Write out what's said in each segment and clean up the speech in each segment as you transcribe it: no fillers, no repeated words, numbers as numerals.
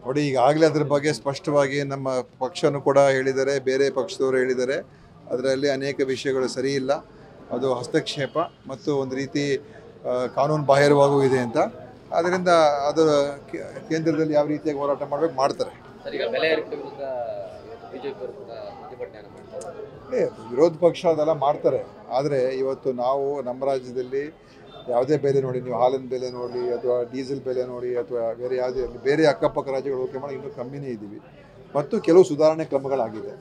ನೋಡಿ, ಈಗಾಗಲೇ ಅದ್ರ ಬಗ್ಗೆ ಸ್ಪಷ್ಟವಾಗಿ ನಮ್ಮ ಪಕ್ಷನೂ ಕೂಡ ಹೇಳಿದ್ದಾರೆ, ಬೇರೆ ಪಕ್ಷದವರು ಹೇಳಿದ್ದಾರೆ. ಅದರಲ್ಲಿ ಅನೇಕ ವಿಷಯಗಳು ಸರಿ ಇಲ್ಲ, ಅದು ಹಸ್ತಕ್ಷೇಪ ಮತ್ತು ಒಂದು ರೀತಿ ಕಾನೂನು ಬಾಹಿರವಾಗೂ ಇದೆ ಅಂತ. ಅದರಿಂದ ಅದು ಕೇಂದ್ರದಲ್ಲಿ ಯಾವ ರೀತಿಯಾಗಿ ಹೋರಾಟ ಮಾಡಬೇಕು ಮಾಡ್ತಾರೆ. ವಿರೋಧ ಪಕ್ಷ ಅದೆಲ್ಲ ಮಾಡ್ತಾರೆ. ಆದರೆ ಇವತ್ತು ನಾವು ನಮ್ಮ ರಾಜ್ಯದಲ್ಲಿ ಯಾವುದೇ ಬೆಲೆ ನೋಡಿ, ನೀವು ಹಾಲಿನ ಬೆಲೆ ನೋಡಿ ಅಥವಾ ಡೀಸೆಲ್ ಬೆಲೆ ನೋಡಿ ಅಥವಾ ಬೇರೆ ಯಾವುದೇ ಬೇರೆ ಅಕ್ಕಪಕ್ಕ ರಾಜ್ಯಗಳು ಹೋಲಿಕೆ ಮಾಡಿ ಇನ್ನೂ ಕಮ್ಮಿನೇ ಇದ್ದೀವಿ ಮತ್ತು ಕೆಲವು ಸುಧಾರಣೆ ಕ್ರಮಗಳಾಗಿದೆ.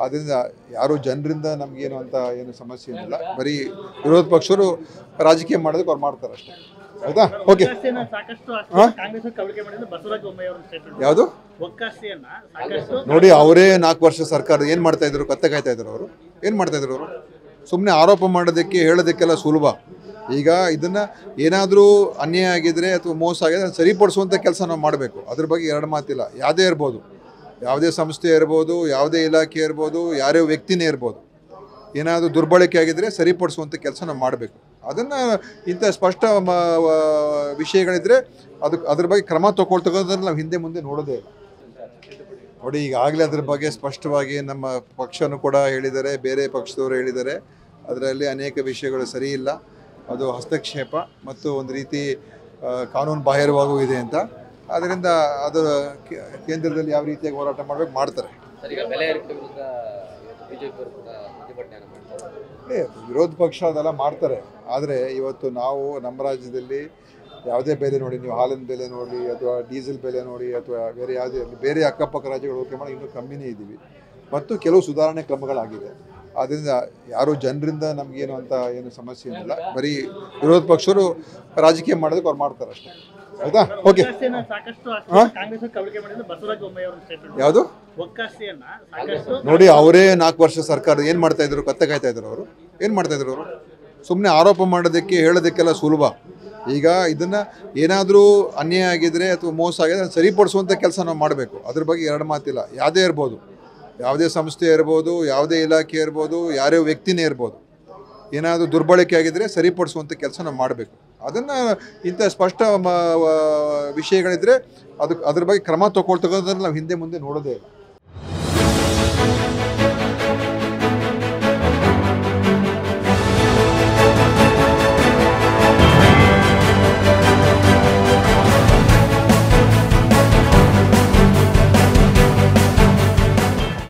ಆದ್ದರಿಂದ ಯಾರು ಜನರಿಂದ ನಮಗೇನು ಅಂತ ಏನು ಸಮಸ್ಯೆ ಏನಿಲ್ಲ. ಬರೀ ವಿರೋಧ ಪಕ್ಷರು ರಾಜಕೀಯ ಮಾಡೋದಕ್ಕೆ ಅವ್ರು ಮಾಡ್ತಾರೆ ಅಷ್ಟೇ. ಹೌದಾ? ಓಕೆ. ಯಾವುದು ನೋಡಿ, ಅವರೇ 4 ವರ್ಷ ಸರ್ಕಾರ ಏನು ಮಾಡ್ತಾಯಿದ್ರು? ಕತ್ತೆ ಕಾಯ್ತಾ ಇದ್ರು. ಅವರು ಏನು ಮಾಡ್ತಾಯಿದ್ರು? ಅವರು ಸುಮ್ಮನೆ ಆರೋಪ ಮಾಡೋದಕ್ಕೆ ಹೇಳೋದಕ್ಕೆಲ್ಲ ಸುಲಭ. ಈಗ ಇದನ್ನು ಏನಾದರೂ ಅನ್ಯಾಯ ಆಗಿದ್ರೆ ಅಥವಾ ಮೋಸ ಆಗಿದ್ರೆ ಅದನ್ನು ಸರಿಪಡಿಸುವಂಥ ಕೆಲಸ ನಾವು ಮಾಡಬೇಕು. ಅದ್ರ ಬಗ್ಗೆ ಎರಡು ಮಾತಿಲ್ಲ. ಯಾವುದೇ ಇರ್ಬೋದು, ಯಾವುದೇ ಸಂಸ್ಥೆ ಇರ್ಬೋದು, ಯಾವುದೇ ಇಲಾಖೆ ಇರ್ಬೋದು, ಯಾರೇ ವ್ಯಕ್ತಿನೇ ಇರ್ಬೋದು, ಏನಾದರೂ ದುರ್ಬಳಕೆ ಆಗಿದ್ದರೆ ಸರಿಪಡಿಸುವಂಥ ಕೆಲಸ ನಾವು ಮಾಡಬೇಕು. ಅದನ್ನು ಇಂಥ ಸ್ಪಷ್ಟ ವಿಷಯಗಳಿದ್ದರೆ ಅದ್ರ ಬಗ್ಗೆ ಕ್ರಮ ತಗೊಳ್ತಕ್ಕಂಥದ್ದು ನಾವು ಹಿಂದೆ ಮುಂದೆ ನೋಡೋದೇ ಇಲ್ಲ. ನೋಡಿ, ಈಗಾಗಲೇ ಅದ್ರ ಬಗ್ಗೆ ಸ್ಪಷ್ಟವಾಗಿ ನಮ್ಮ ಪಕ್ಷನೂ ಕೂಡ ಹೇಳಿದ್ದಾರೆ, ಬೇರೆ ಪಕ್ಷದವರು ಹೇಳಿದ್ದಾರೆ. ಅದರಲ್ಲಿ ಅನೇಕ ವಿಷಯಗಳು ಸರಿ ಇಲ್ಲ, ಅದು ಹಸ್ತಕ್ಷೇಪ ಮತ್ತು ಒಂದು ರೀತಿ ಕಾನೂನು ಬಾಹಿರವಾಗೂ ಇದೆ ಅಂತ. ಅದರಿಂದ ಅದು ಕೇಂದ್ರದಲ್ಲಿ ಯಾವ ರೀತಿಯಾಗಿ ಹೋರಾಟ ಮಾಡಬೇಕು ಮಾಡ್ತಾರೆ. ವಿರೋಧ ಪಕ್ಷ ಅದೆಲ್ಲ ಮಾಡ್ತಾರೆ. ಆದರೆ ಇವತ್ತು ನಾವು ನಮ್ಮ ರಾಜ್ಯದಲ್ಲಿ ಯಾವುದೇ ಬೆಲೆ ನೋಡಿ, ನೀವು ಹಾಲಿನ ಬೆಲೆ ನೋಡಿ ಅಥವಾ ಡೀಸೆಲ್ ಬೆಲೆ ನೋಡಿ ಅಥವಾ ಬೇರೆ ಯಾವುದೇ ಬೇರೆ ಅಕ್ಕಪಕ್ಕ ರಾಜ್ಯಗಳು ಹೋಲಿಕೆ ಮಾಡಿ ಇನ್ನೂ ಕಮ್ಮಿನೇ ಇದ್ದೀವಿ ಮತ್ತು ಕೆಲವು ಸುಧಾರಣೆ ಕ್ರಮಗಳಾಗಿದೆ. ಆದ್ದರಿಂದ ಯಾರು ಜನರಿಂದ ನಮಗೇನು ಅಂತ ಏನು ಸಮಸ್ಯೆ ಏನಿಲ್ಲ. ಬರೀ ವಿರೋಧ ಪಕ್ಷರು ರಾಜಕೀಯ ಮಾಡೋದಕ್ಕೆ ಅವ್ರು ಮಾಡ್ತಾರೆ ಅಷ್ಟೇ. ಹೌದಾ? ಓಕೆ. ಯಾವುದು ನೋಡಿ, ಅವರೇ 4 ವರ್ಷ ಸರ್ಕಾರ ಏನು ಮಾಡ್ತಾಯಿದ್ರು? ಕತ್ತೆ ಕಾಯ್ತಾ ಇದ್ರು. ಅವರು ಏನು ಮಾಡ್ತಾಯಿದ್ರು? ಅವರು ಸುಮ್ಮನೆ ಆರೋಪ ಮಾಡೋದಕ್ಕೆ ಹೇಳೋದಕ್ಕೆಲ್ಲ ಸುಲಭ. ಈಗ ಇದನ್ನು ಏನಾದರೂ ಅನ್ಯಾಯ ಆಗಿದ್ದರೆ ಅಥವಾ ಮೋಸ ಆಗಿದ್ರೆ ಅದನ್ನು ಸರಿಪಡಿಸುವಂಥ ಕೆಲಸ ನಾವು ಮಾಡಬೇಕು. ಅದ್ರ ಬಗ್ಗೆ ಎರಡು ಮಾತಿಲ್ಲ. ಯಾವುದೇ ಇರ್ಬೋದು, ಯಾವುದೇ ಸಂಸ್ಥೆ ಇರ್ಬೋದು, ಯಾವುದೇ ಇಲಾಖೆ ಇರ್ಬೋದು, ಯಾರೇ ವ್ಯಕ್ತಿನೇ ಇರ್ಬೋದು, ಏನಾದರೂ ದುರ್ಬಳಕೆ ಆಗಿದ್ದರೆ ಸರಿಪಡಿಸುವಂಥ ಕೆಲಸ ನಾವು ಮಾಡಬೇಕು. ಅದನ್ನು ಇಂಥ ಸ್ಪಷ್ಟ ವಿಷಯಗಳಿದ್ದರೆ ಅದ್ರ ಬಗ್ಗೆ ಕ್ರಮ ತಗೊಳ್ತಕ್ಕಂಥದ್ದು ನಾವು ಹಿಂದೆ ಮುಂದೆ ನೋಡೋದೇ ಇಲ್ಲ.